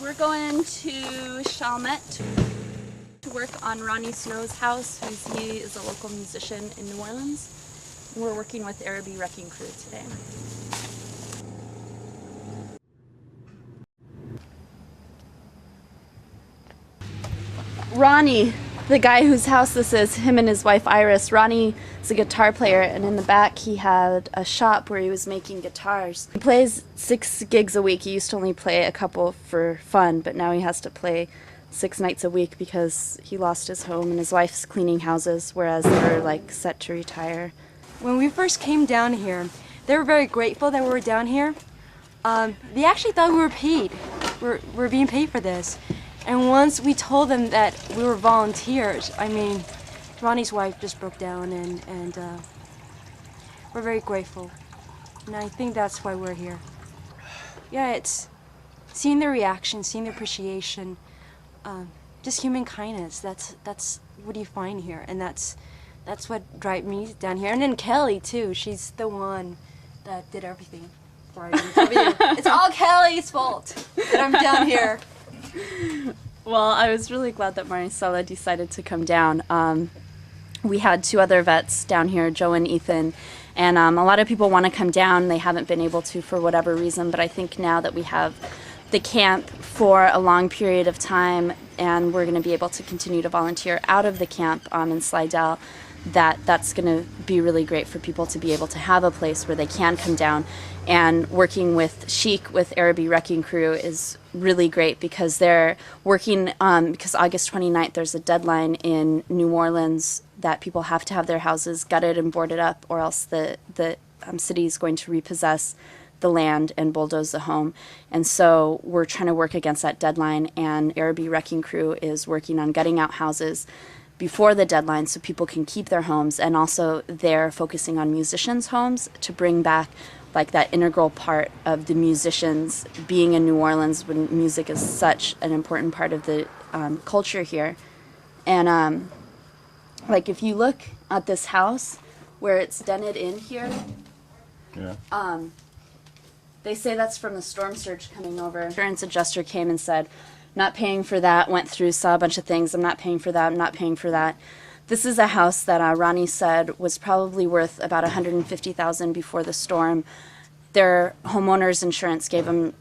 We're going to Chalmette to work on Ronnie Snow's house, he is a local musician in New Orleans. We're working with Araby Wrecking Crew today. Ronnie, the guy whose house this is, him and his wife Iris, Ronnie is a guitar player, and in the back he had a shop where he was making guitars. He plays 6 gigs a week. He used to only play a couple for fun, but now he has to play 6 nights a week because he lost his home and his wife's cleaning houses, whereas they're like set to retire. When we first came down here, they were very grateful that we were down here. They actually thought we were paid. We're being paid for this. And once we told them that we were volunteers, I mean, Ronnie's wife just broke down, and we're very grateful. And I think that's why we're here. Yeah, it's seeing their reaction, seeing their appreciation, just human kindness. That's what you find here, and that's what drives me down here. And then Kelly too. She's the one that did everything for IVAW. It's all Kelly's fault that I'm down here. Well, I was really glad that Maricela decided to come down. We had 2 other vets down here, Joe and Ethan, and a lot of people want to come down. They haven't been able to for whatever reason, but I think now that we have the camp for a long period of time and we're going to be able to continue to volunteer out of the camp in Slidell, that's going to be really great for people to be able to have a place where they can come down. And working with Chic, with Araby Wrecking Crew, is really great because they're working, because August 29th there's a deadline in New Orleans that people have to have their houses gutted and boarded up, or else the city is going to repossess the land and bulldoze the home. And so we're trying to work against that deadline, and Araby Wrecking Crew is working on gutting out houses before the deadline so people can keep their homes, and also they're focusing on musicians' homes to bring back like that integral part of the musicians being in New Orleans when music is such an important part of the culture here. And like if you look at this house where it's dented in here, yeah. They say that's from the storm surge coming over. Insurance adjuster came and said, not paying for that, went through, saw a bunch of things, I'm not paying for that, I'm not paying for that. This is a house that Ronnie said was probably worth about $150,000 before the storm. Their homeowner's insurance gave them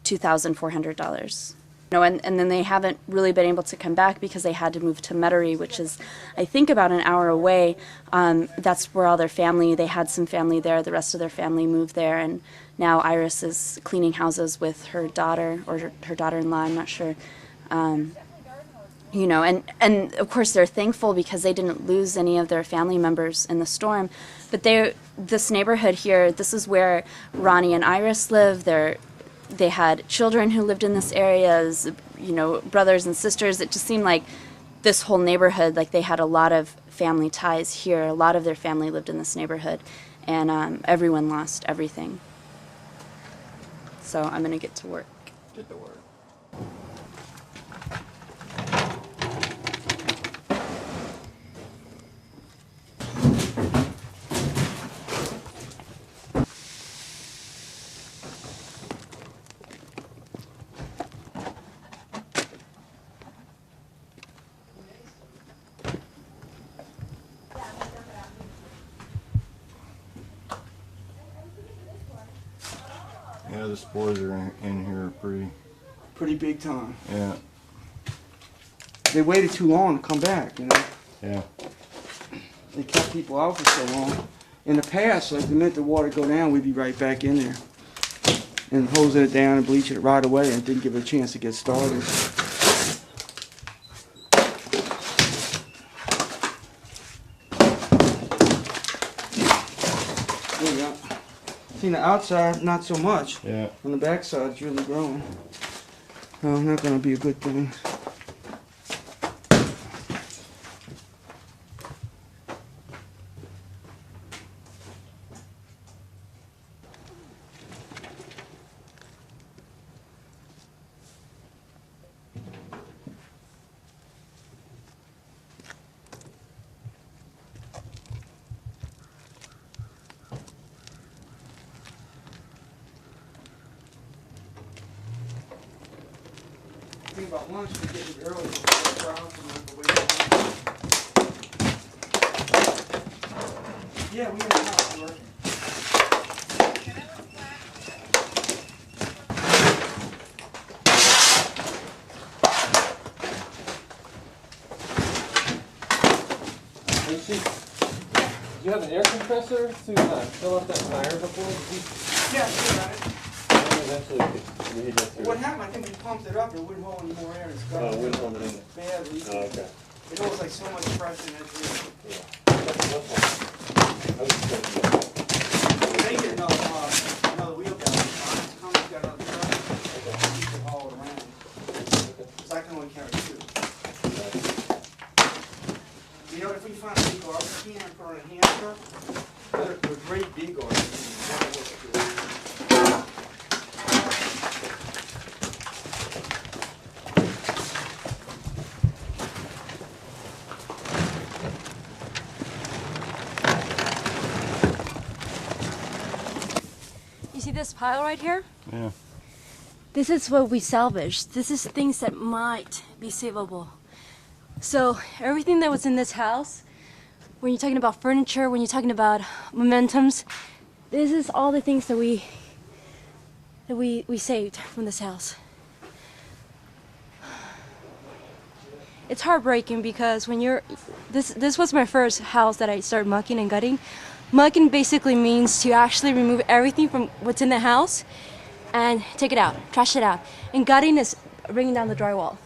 $2,400. And then they haven't really been able to come back because they had to move to Metairie, which is, I think, about an hour away. That's where all their family, they had some family there, the rest of their family moved there, and now Iris is cleaning houses with her daughter, or her daughter-in-law, I'm not sure. You know, and of course they're thankful because they didn't lose any of their family members in the storm. But this neighborhood here, this is where Ronnie and Iris live. They had children who lived in this area, you know, brothers and sisters. It just seemed like this whole neighborhood, like they had a lot of family ties here. A lot of their family lived in this neighborhood, and everyone lost everything. So I'm going to get to work. Get to work. Yeah, the spores are in here pretty big time. Yeah. They waited too long to come back, you know. Yeah. They kept people out for so long. In the past, like the minute the water go down, we'd be right back in there and hosing it down and bleaching it right away, and didn't give it a chance to get started. There you go. See, the outside, not so much. Yeah. On the backside, it's really growing. No, not going to be a good thing. Think about lunch, we get it early before the crowd from the way. Yeah, we in the house working. Do you have an air compressor to fill up that fire before? Yeah, sure, right. Eventually, you need that What happened, I think we pumped it up, it wouldn't hold any more air, it's got Oh, it wouldn't hold it in there. bad leak. Oh, okay. It holds like so much pressure in it. Yeah. That's fine. I was just thinking. They get another wheel down. Cummins got another truck. Keep it hauled around. Because I can only carry two. You know, if we find a big garbage can for a hamster, they're great big garbage cans. You see this pile right here? Yeah. This is what we salvaged. This is things that might be savable. So everything that was in this house, when you're talking about furniture, when you're talking about momentums, this is all the things that we saved from this house. It's heartbreaking because when you're this was my first house that I started mucking and gutting. Mucking basically means to actually remove everything from what's in the house and take it out, trash it out. And gutting is bringing down the drywall.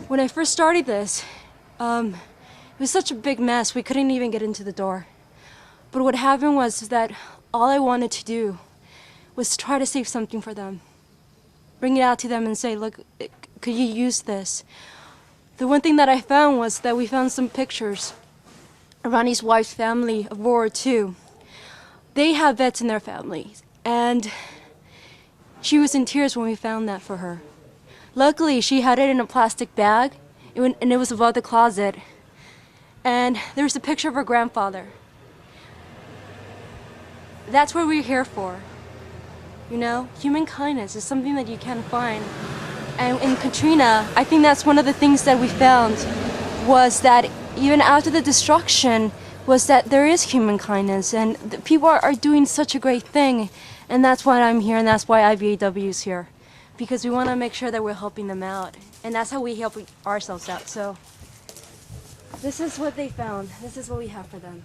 When I first started this, it was such a big mess, we couldn't even get into the door. But what happened was that all I wanted to do was try to save something for them. Bring it out to them and say, look, could you use this? The one thing that I found was that we found some pictures. Ronnie's wife's family of World War II. They have vets in their families, and she was in tears when we found that for her. Luckily, she had it in a plastic bag, and it was above the closet. And there was a picture of her grandfather. That's what we're here for. You know, human kindness is something that you can't find. And in Katrina, I think that's one of the things that we found was that even after the destruction, was that there is human kindness, and the people are doing such a great thing, and that's why I'm here, and that's why IVAW is here, because we want to make sure that we're helping them out, and that's how we help ourselves out. So this is what they found. This is what we have for them.